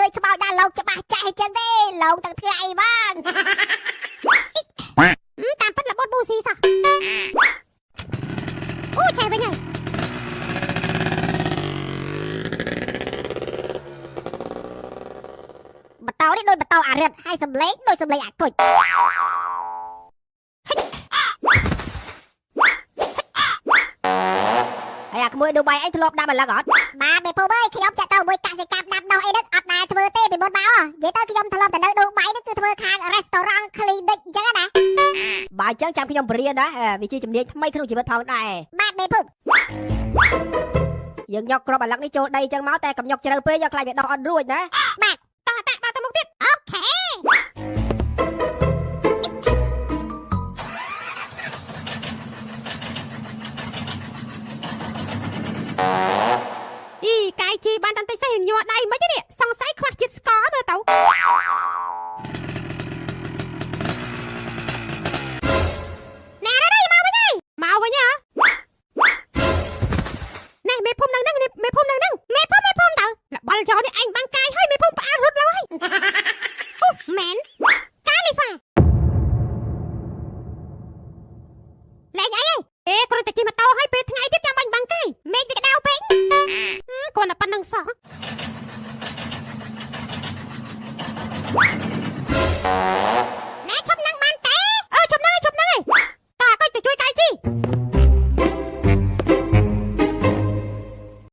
ដូចក្បោចដែរលោកច្បាស់ចេះចឹងទេលោកទាំងថ្ងៃបងតាមពិតល្បត់ប៊ូស៊ីសោះអូឆេះវិញហើយបតោនេះដូចបតោអារិតហើយសំលេងដូចសំលេងអាគុជហើយអាក្មួយឌូបៃអីធ្លាប់ដាប់ឥឡូវអត់បាទមេភូមិអើយខ្ញុំចាក់ទៅមួយកសិកម្មដាប់ដោះអីហ្នឹងអត់ដែរធ្វើទេពីមុនមកនិយាយទៅខ្ញុំធ្លាប់តែនៅឌូបៃហ្នឹងគឺធ្វើខាង restaurant clinic អញ្ចឹងណាបើអញ្ចឹងចាំខ្ញុំបរៀនណាវាជាជំនាញថ្មីក្នុងជីវិតផងដែរបាទមេភូមិយើងយកគ្រាប់អាឡឹកនេះចូលដីអញ្ចឹងមកតែកុំយកជ្រៅពេកយកខ្លាចវាដោះអត់រួចណាបាទតោះតាបើទៅមុខទៀតអូខេកាយជីបានតន្តិចសេះញ័រដៃមិនទេនេះសង្ស័យខ្វះជាតិស្ករមើលទៅណែរ៉ៃមកវិញហីមកវិញហ៎ណែមេភូមិនឹងមេភូមិនឹងមេភូមិទៅលបល់ចោលនេះឯងបាំងកាយហើយមេភូមិផ្អារត់លើហើយអូមែនកាលីហ្វាលេងអីគ្រាន់តែជិះម៉ូតូឲ្យពេលថ្ងៃទៀតចាំបាញ់បាំងកាយមេឃវាក្តៅពេញគាត់តែប៉ុណ្្នឹងសោះ